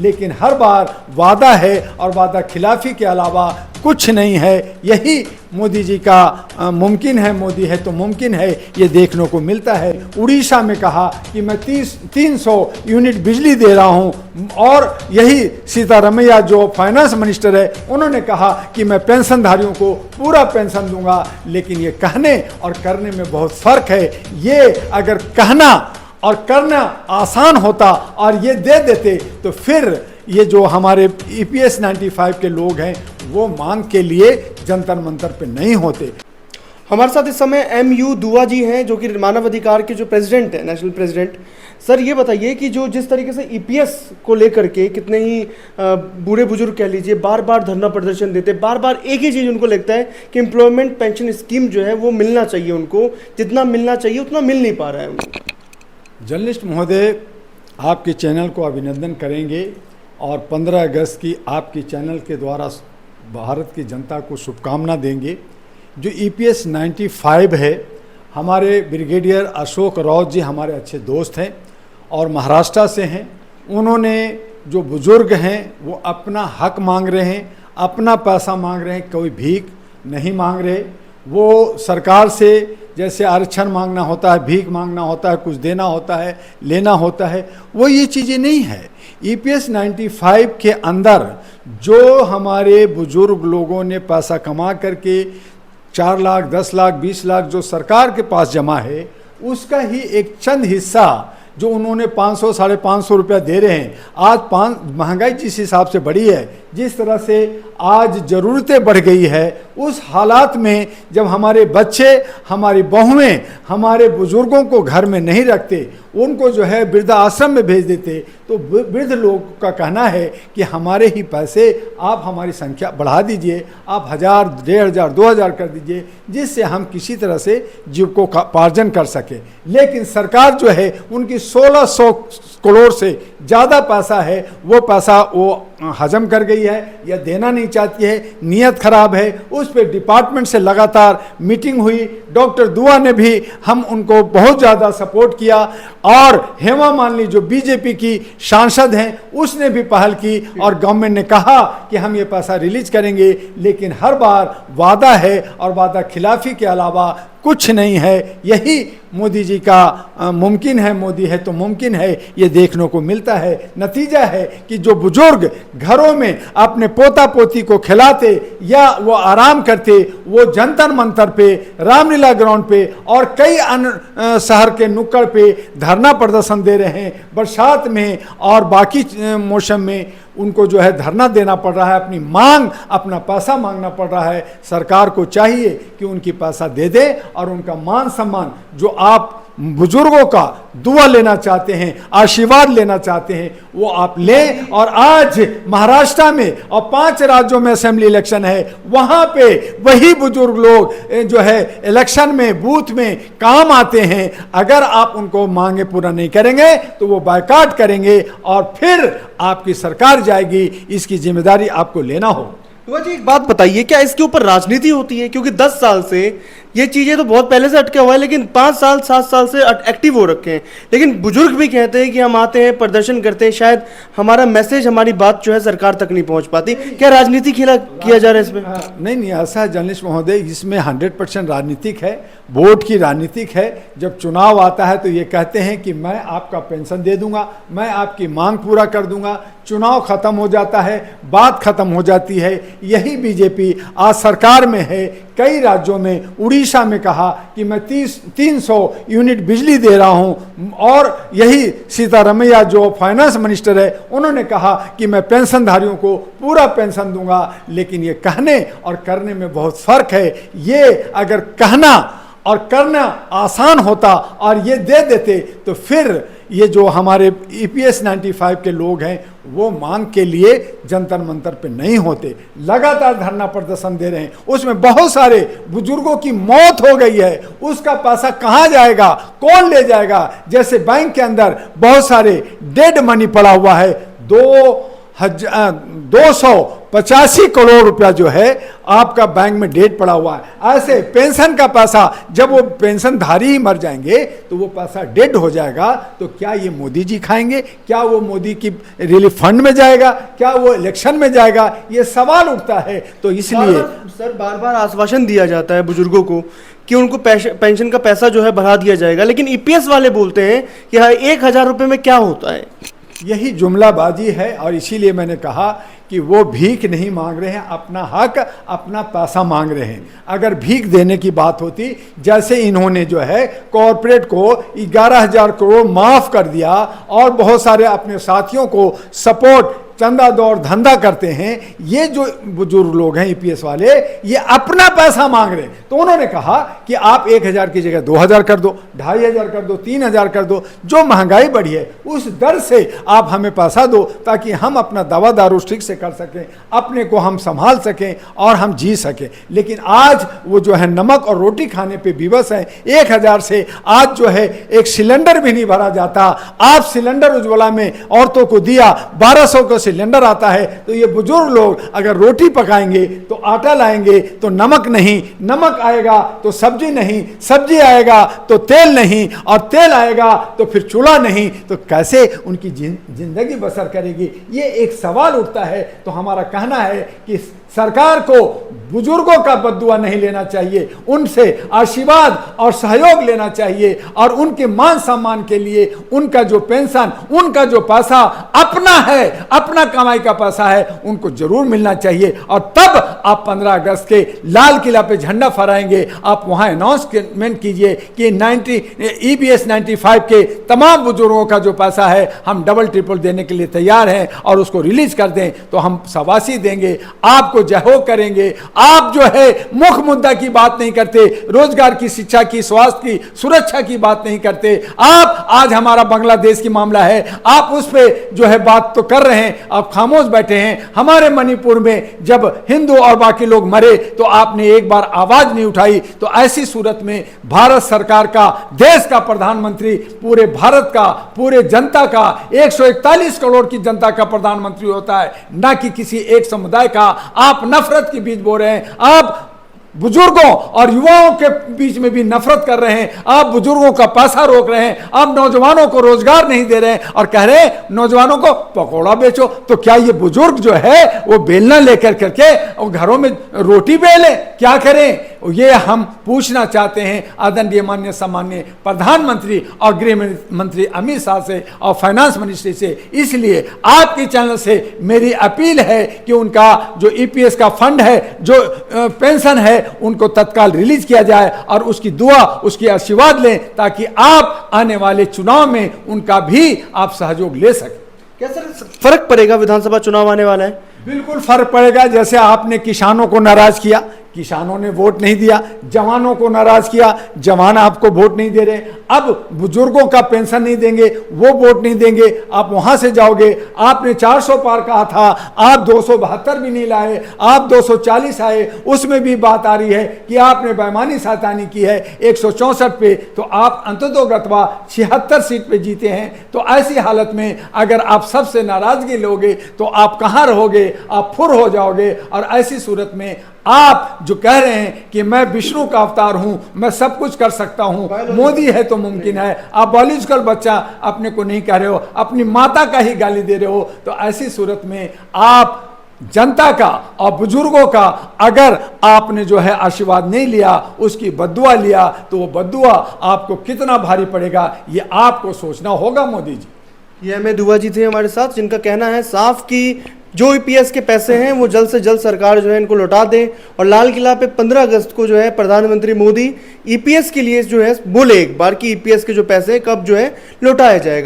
लेकिन हर बार वादा है और वादा खिलाफी के अलावा कुछ नहीं है। यही मोदी जी का मुमकिन है, मोदी है तो मुमकिन है, ये देखने को मिलता है। उड़ीसा में कहा कि मैं 300 यूनिट बिजली दे रहा हूँ, और यही सीतारमैया जो फाइनेंस मिनिस्टर है उन्होंने कहा कि मैं पेंशनधारियों को पूरा पेंशन दूंगा। लेकिन ये कहने और करने में बहुत फर्क है। ये अगर कहना और करना आसान होता और ये दे देते तो फिर ये जो हमारे EPS 95 के लोग हैं वो मांग के लिए जंतर मंतर पे नहीं होते। हमारे साथ इस समय MU दुआ जी हैं, जो कि मानव अधिकार के जो प्रेसिडेंट हैं, नेशनल प्रेसिडेंट। सर ये बताइए कि जो जिस तरीके से EPS को लेकर के कितने ही बूढ़े बुजुर्ग कह लीजिए बार बार धरना प्रदर्शन देते, बार बार एक ही चीज़ उनको लगता है कि एम्प्लॉयमेंट पेंशन स्कीम जो है वो मिलना चाहिए उनको, जितना मिलना चाहिए उतना मिल नहीं पा रहा है उनको। जर्नलिस्ट महोदय, आपके चैनल को अभिनंदन करेंगे और 15 अगस्त की आपके चैनल के द्वारा भारत की जनता को शुभकामना देंगे। जो EPS 95 है, हमारे ब्रिगेडियर अशोक राउत जी हमारे अच्छे दोस्त हैं और महाराष्ट्र से हैं। उन्होंने जो बुजुर्ग हैं वो अपना हक मांग रहे हैं, अपना पैसा मांग रहे हैं, कोई भीख नहीं मांग रहे। वो सरकार से जैसे आरक्षण मांगना होता है, भीख मांगना होता है, कुछ देना होता है, लेना होता है, वो ये चीज़ें नहीं है। EPS 95 के अंदर जो हमारे बुजुर्ग लोगों ने पैसा कमा करके 4 लाख, 10 लाख, 20 लाख जो सरकार के पास जमा है, उसका ही एक चंद हिस्सा जो उन्होंने 500 साढ़े 500 रुपया दे रहे हैं। आज महंगाई जिस हिसाब से बढ़ी है, जिस तरह से आज ज़रूरतें बढ़ गई है, उस हालात में जब हमारे बच्चे, हमारी बहुएं हमारे बुजुर्गों को घर में नहीं रखते, उनको जो है वृद्धाश्रम में भेज देते, तो वृद्ध लोग का कहना है कि हमारे ही पैसे आप हमारी संख्या बढ़ा दीजिए, आप 1000, 1500, 2000 कर दीजिए, जिससे हम किसी तरह से जीविकोपार्जन कर सके। लेकिन सरकार जो है उनकी 1600 करोड़ से ज़्यादा पैसा है, वो पैसा वो हजम कर गई है या देना नहीं चाहती है, नीयत खराब है। उस पर डिपार्टमेंट से लगातार मीटिंग हुई, डॉक्टर दुआ ने भी हम उनको बहुत ज़्यादा सपोर्ट किया, और हेमा मालिनी जो BJP की सांसद हैं उसने भी पहल की, और गवर्नमेंट ने कहा कि हम ये पैसा रिलीज करेंगे। लेकिन हर बार वादा है और वादा खिलाफी के अलावा कुछ नहीं है। यही मोदी जी का मुमकिन है, मोदी है तो मुमकिन है, ये देखने को मिलता है। नतीजा है कि जो बुजुर्ग घरों में अपने पोता पोती को खिलाते या वो आराम करते, वो जंतर मंतर पे, रामलीला ग्राउंड पे और कई अन्य शहर के नुक्कड़ पे धरना प्रदर्शन दे रहे हैं। बरसात में और बाकी मौसम में उनको जो है धरना देना पड़ रहा है, अपनी मांग, अपना पैसा मांगना पड़ रहा है। सरकार को चाहिए कि उनकी पैसा दे दे और उनका मान सम्मान जो आप बुजुर्गों का दुआ लेना चाहते हैं, आशीर्वाद लेना चाहते हैं, वो आप लें। और आज महाराष्ट्र में और 5 राज्यों में असेंबली इलेक्शन है, वहाँ पे वही बुजुर्ग लोग जो है इलेक्शन में बूथ में काम आते हैं। अगर आप उनको मांगे पूरा नहीं करेंगे तो वो बायकॉट करेंगे और फिर आपकी सरकार जाएगी। इसकी जिम्मेदारी आपको लेना हो। तो जी एक बात बताइए, क्या इसके ऊपर राजनीति होती है? क्योंकि 10 साल से ये चीज़ें तो बहुत पहले से अटके हुआ है, लेकिन 5 साल 7 साल से एक्टिव हो रखे हैं। लेकिन बुजुर्ग भी कहते हैं कि हम आते हैं, प्रदर्शन करते हैं, शायद हमारा मैसेज, हमारी बात जो है सरकार तक नहीं पहुंच पाती। क्या राजनीति किया जा रहा है इसमें? नहीं, ऐसा है जर्नलिस्ट महोदय, इसमें 100% राजनीतिक है, वोट की राजनीतिक है। जब चुनाव आता है तो ये कहते हैं कि मैं आपका पेंशन दे दूंगा, मैं आपकी मांग पूरा कर दूंगा। चुनाव खत्म हो जाता है, बात खत्म हो जाती है। यही BJP आज सरकार में है। कई राज्यों में, उड़ीसा में कहा कि मैं 300 यूनिट बिजली दे रहा हूं, और यही सीतारमैया जो फाइनेंस मिनिस्टर है उन्होंने कहा कि मैं पेंशनधारियों को पूरा पेंशन दूंगा। लेकिन ये कहने और करने में बहुत फर्क है। ये अगर कहना और करना आसान होता और ये दे देते तो फिर ये जो हमारे EPS 95 के लोग हैं वो मांग के लिए जंतर मंतर पे नहीं होते। लगातार धरना प्रदर्शन दे रहे हैं, उसमें बहुत सारे बुजुर्गों की मौत हो गई है। उसका पैसा कहाँ जाएगा, कौन ले जाएगा? जैसे बैंक के अंदर बहुत सारे डेड मनी पड़ा हुआ है। 2 285 करोड़ रुपया जो है आपका बैंक में डेट पड़ा हुआ है। ऐसे पेंशन का पैसा, जब वो पेंशनधारी ही मर जाएंगे तो वो पैसा डेड हो जाएगा, तो क्या ये मोदी जी खाएंगे? क्या वो मोदी की रिलीफ फंड में जाएगा? क्या वो इलेक्शन में जाएगा? ये सवाल उठता है। तो इसलिए सर बार बार आश्वासन दिया जाता है बुजुर्गों को कि उनको पेंशन का पैसा जो है बढ़ा दिया जाएगा, लेकिन ईपीएस वाले बोलते हैं कि हाँ 1,000 रुपये में क्या होता है। यही जुमलाबाजी है, और इसीलिए मैंने कहा कि वो भीख नहीं मांग रहे हैं, अपना हक, अपना पैसा मांग रहे हैं। अगर भीख देने की बात होती, जैसे इन्होंने जो है कॉरपोरेट को 11,000 करोड़ माफ कर दिया और बहुत सारे अपने साथियों को सपोर्ट, चंदा दौड़ धंधा करते हैं, ये जो बुजुर्ग लोग हैं ईपीएस वाले, ये अपना पैसा मांग रहे हैं। तो उन्होंने कहा कि आप 1,000 की जगह 2,000 कर दो, 2,500 कर दो, 3,000 कर दो, जो महंगाई बढ़ी है उस दर से आप हमें पैसा दो, ताकि हम अपना दवा दारू ठीक से कर सकें, अपने को हम संभाल सकें और हम जी सकें। लेकिन आज वो जो है नमक और रोटी खाने पे विवश है। 1,000 से आज जो है एक सिलेंडर भी नहीं भरा जाता। आप सिलेंडर उज्ज्वला में औरतों को दिया, 1,200 का सिलेंडर आता है, तो ये बुजुर्ग लोग अगर रोटी पकाएंगे तो आटा लाएंगे तो नमक नहीं, नमक आएगा तो सब्जी नहीं, सब्जी आएगा तो तेल नहीं, और तेल आएगा तो फिर चूल्हा नहीं, तो कैसे उनकी जिंदगी बसर करेगी? ये एक सवाल उठता है। तो हमारा कहना है कि सरकार को बुजुर्गों का बद्दुआ नहीं लेना चाहिए, उनसे आशीर्वाद और सहयोग लेना चाहिए, और उनके मान सम्मान के लिए उनका जो पेंशन, उनका जो पैसा अपना है, अपना कमाई का पैसा है, उनको जरूर मिलना चाहिए। और तब आप 15 अगस्त के लाल किला पे झंडा फहराएंगे, आप वहां अनाउंसमेंट कीजिए कि EBS 95 के तमाम बुजुर्गों का जो पैसा है हम डबल ट्रिपल देने के लिए तैयार हैं, और उसको रिलीज कर दें तो हम शाबाशी देंगे, आपको जय हो करेंगे। आप जो है मुख्य मुद्दा की बात नहीं करते, रोजगार की, शिक्षा की, स्वास्थ्य की, सुरक्षा की बात नहीं करते। आप आज हमारा बांग्लादेश की मामला है, आप उस पर जो है बात तो कर रहे हैं, आप खामोश बैठे हैं। हमारे मणिपुर में जब हिंदू और बाकी लोग मरे तो आपने एक बार आवाज नहीं उठाई। तो ऐसी सूरत में भारत सरकार का, देश का प्रधानमंत्री, पूरे भारत का, पूरे जनता का, 141 करोड़ की जनता का प्रधानमंत्री होता है, ना कि किसी एक समुदाय का। आप नफरत के बीज बो रहे हैं, आप बुजुर्गों और युवाओं के बीच में भी नफरत कर रहे हैं, आप बुजुर्गों का पैसा रोक रहे हैं, आप नौजवानों को रोजगार नहीं दे रहे हैं, और कह रहे हैं नौजवानों को पकौड़ा बेचो। तो क्या ये बुजुर्ग जो है वो बेलना लेकर करके और घरों में रोटी बेले? क्या करें? ये हम पूछना चाहते हैं आदरणीय माननीय सम्माननीय प्रधानमंत्री और गृह मंत्री अमित शाह से और फाइनेंस मिनिस्ट्री से। इसलिए आपके चैनल से मेरी अपील है कि उनका जो ईपीएस का फंड है, जो पेंशन है, उनको तत्काल रिलीज किया जाए, और उसकी दुआ, उसकी आशीर्वाद लें, ताकि आप आने वाले चुनाव में उनका भी आप सहयोग ले सकें। क्या सर फर्क पड़ेगा? विधानसभा चुनाव आने वाला है, बिल्कुल फर्क पड़ेगा। जैसे आपने किसानों को नाराज किया, किसानों ने वोट नहीं दिया, जवानों को नाराज किया, जवान आपको वोट नहीं दे रहे। अब बुजुर्गों का पेंशन नहीं देंगे, वो वोट नहीं देंगे, आप वहां से जाओगे। आपने 400 पार कहा था, आप 272 भी नहीं लाए, आप 240 आए, उसमें भी बात आ रही है कि आपने बेईमानी शैतानी की है 164 पे, तो आप अंततोगत्वा 76 सीट पे जीते हैं। तो ऐसी हालत में अगर आप सबसे नाराजगी लोगे तो आप कहां रहोगे? आप फुर हो जाओगे। और ऐसी सूरत में आप जो कह रहे हैं कि मैं विष्णु का अवतार हूं, मैं सब कुछ कर सकता हूं, मोदी है तो मुमकिन है, आप बायोलॉजिकल बच्चा अपने को नहीं कह रहे हो, अपनी माता का ही गाली दे रहे हो। तो ऐसी सूरत में आप जनता का और बुजुर्गों का अगर आपने जो है आशीर्वाद नहीं लिया, उसकी बद्दुआ लिया, तो वो बद्दुआ आपको कितना भारी पड़ेगा, ये आपको सोचना होगा मोदी जी। ये एम.ए. दुआ जी थे हमारे साथ, जिनका कहना है साफ कि जो ईपीएस के पैसे हैं वो जल्द से जल्द सरकार जो है इनको लौटा दे, और लाल किला पे 15 अगस्त को जो है प्रधानमंत्री मोदी ईपीएस के लिए जो है बोले एक बार कि ईपीएस के जो पैसे कब जो है लौटाया जाएगा।